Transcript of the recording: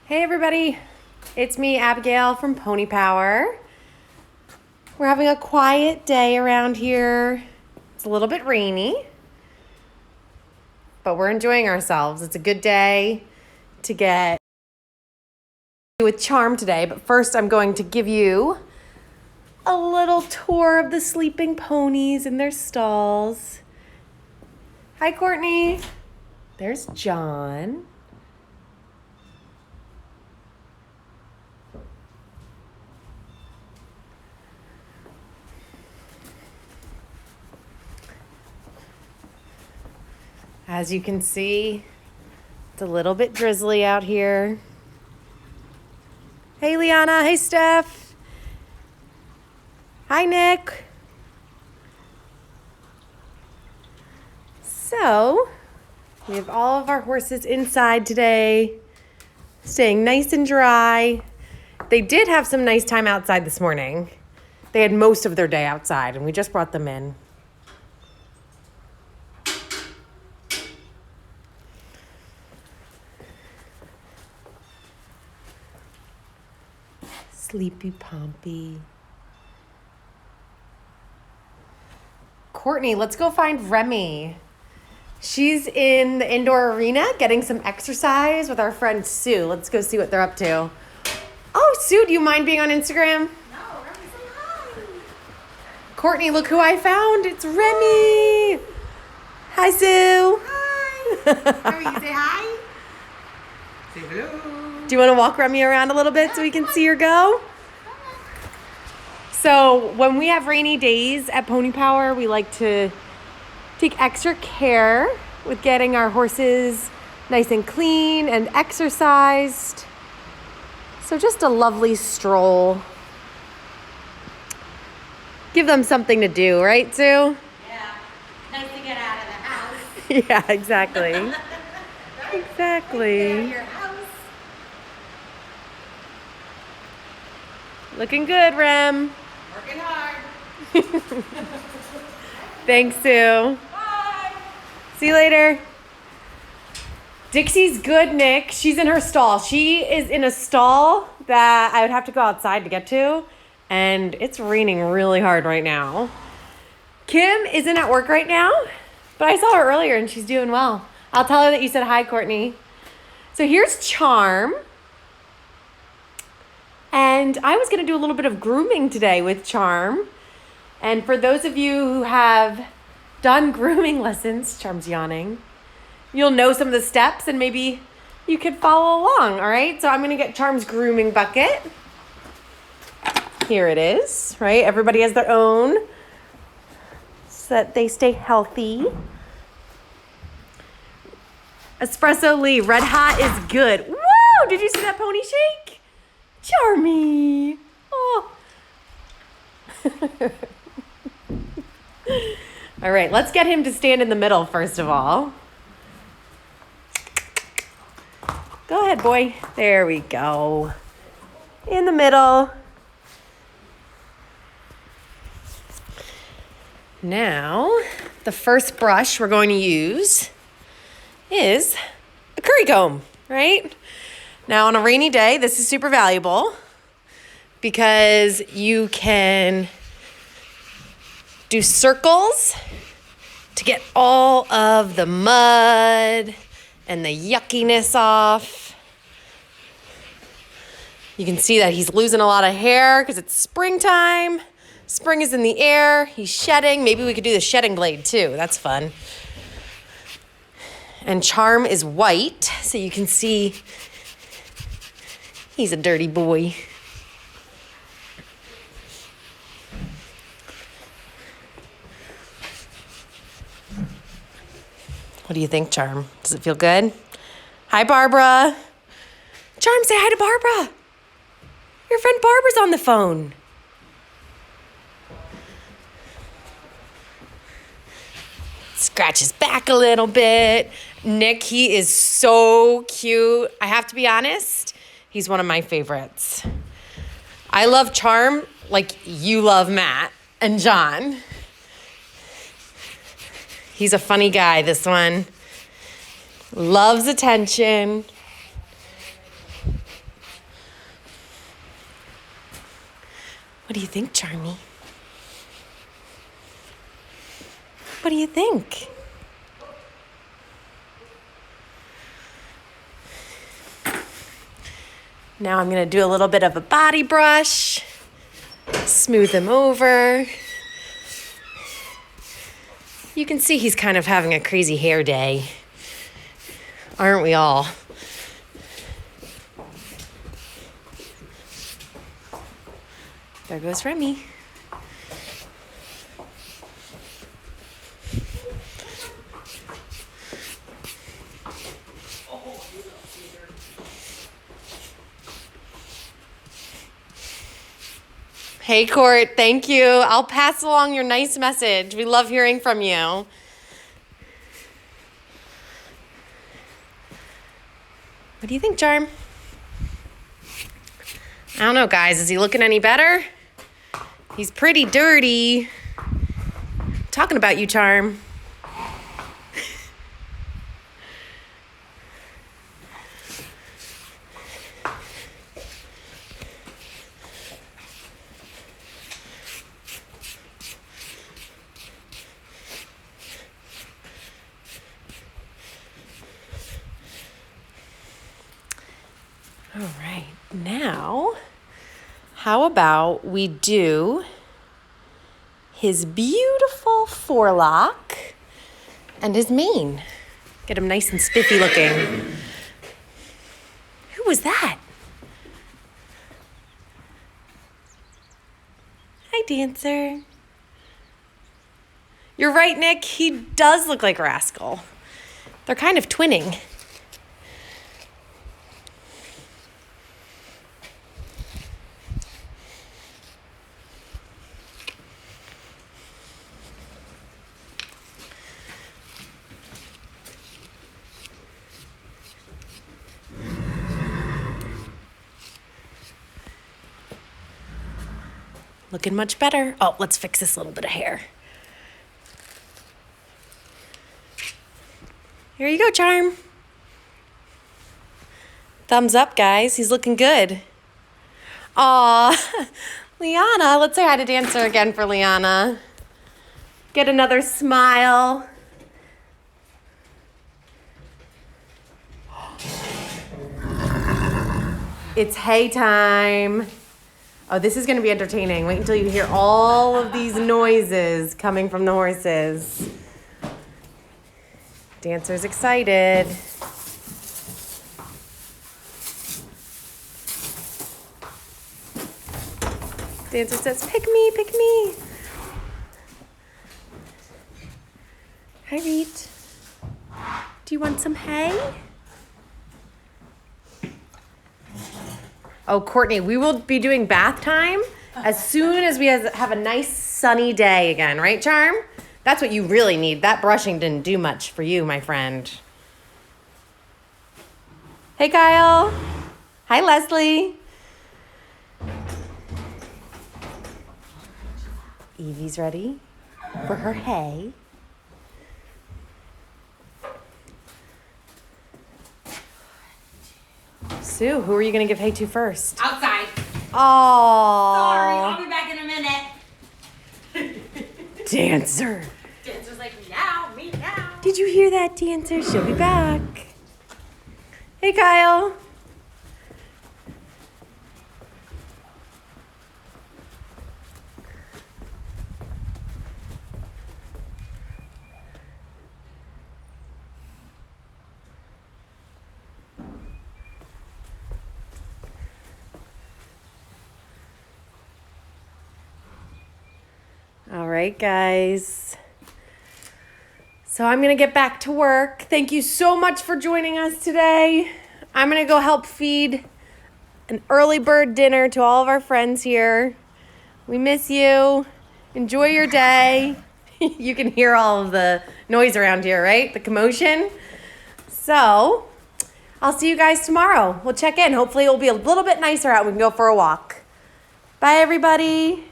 Hey everybody, it's me, Abigail from Pony Power. We're having a quiet day around here. It's a little bit rainy, but we're enjoying ourselves. It's a good day to get with Charm today, but first I'm going to give you a little tour of the sleeping ponies in their stalls. Hi Courtney. There's John. As you can see, it's a little bit drizzly out here. Hey, Liana. Hey, Steph. Hi, Nick. So, we have all of our horses inside today, staying nice and dry. They did have some nice time outside this morning. They had most of their day outside, and we just brought them in. Sleepy Pompey. Courtney, let's go find Remy. She's in the indoor arena getting some exercise with our friend Sue. Let's go see what they're up to. Oh, Sue, do you mind being on Instagram? No, Remy, say hi. Courtney, look who I found. It's Remy. Hi, Sue. Hi. Remy, say hi. Say hello. Do you want to walk Remy around a little bit so we can see her go? So when we have rainy days at Pony Power, we like to take extra care with getting our horses nice and clean and exercised. So just a lovely stroll. Give them something to do, right, Sue? Yeah. Nice to get out of the house. Yeah, exactly. Right? Exactly. Get out of your house. Looking good, Rem. Working hard. Thanks, Sue. Bye. See you later. Dixie's good, Nick. She's in her stall. She is in a stall that I would have to go outside to get to, and it's raining really hard right now. Kim isn't at work right now, but I saw her earlier and she's doing well. I'll tell her that you said hi, Courtney. So here's Charm. And I was going to do a little bit of grooming today with Charm. And for those of you who have done grooming lessons, Charm's yawning, you'll know some of the steps and maybe you could follow along, all right? So I'm going to get Charm's grooming bucket. Here it is, right? Everybody has their own so that they stay healthy. Espresso Lee, red hot is good. Woo! Did you see that pony shake? Charmy. Oh. All right, let's get him to stand in the middle first of all. Go ahead, boy. There we go. In the middle. Now, the first brush we're going to use is a curry comb, right? Now, on a rainy day, this is super valuable because you can do circles to get all of the mud and the yuckiness off. You can see that he's losing a lot of hair because it's springtime. Spring is in the air. He's shedding. Maybe we could do the shedding blade too. That's fun. And Charm is white, so you can see he's a dirty boy. What do you think, Charm? Does it feel good? Hi, Barbara. Charm, say hi to Barbara. Your friend Barbara's on the phone. Scratch his back a little bit. Nick, he is so cute. I have to be honest, he's one of my favorites. I love Charm like you love Matt and John. He's a funny guy, this one. Loves attention. What do you think, Charmy? What do you think? Now I'm going to do a little bit of a body brush, smooth him over. You can see he's kind of having a crazy hair day. Aren't we all? There goes Remy. Hey, Court, thank you. I'll pass along your nice message. We love hearing from you. What do you think, Charm? I don't know, guys. Is he looking any better? He's pretty dirty. Talking about you, Charm. All right, now, how about we do his beautiful forelock and his mane. Get him nice and spiffy looking. Who was that? Hi, Dancer. You're right, Nick. He does look like Rascal. They're kind of twinning. Looking much better. Oh, let's fix this little bit of hair. Here you go, Charm. Thumbs up, guys. He's looking good. Aw, Liana. Let's say hi to Dancer again for Liana. Get another smile. It's hay time. Oh, this is going to be entertaining. Wait until you hear all of these noises coming from the horses. Dancer's excited. Dancer says, pick me, pick me. Hi, Reet. Do you want some hay? Oh, Courtney, we will be doing bath time as soon as we have a nice sunny day again, right, Charm? That's what you really need. That brushing didn't do much for you, my friend. Hey, Kyle. Hi, Leslie. Evie's ready for her hay. Sue, who are you going to give hay to first? Outside. Oh. Sorry, I'll be back in a minute. Dancer. Dancer's like, me now. Did you hear that, Dancer? She'll be back. Hey, Kyle. All right, guys. So I'm going to get back to work. Thank you so much for joining us today. I'm going to go help feed an early bird dinner to all of our friends here. We miss you. Enjoy your day. You can hear all of the noise around here, right? The commotion. So I'll see you guys tomorrow. We'll check in. Hopefully it will be a little bit nicer out. We can go for a walk. Bye, everybody.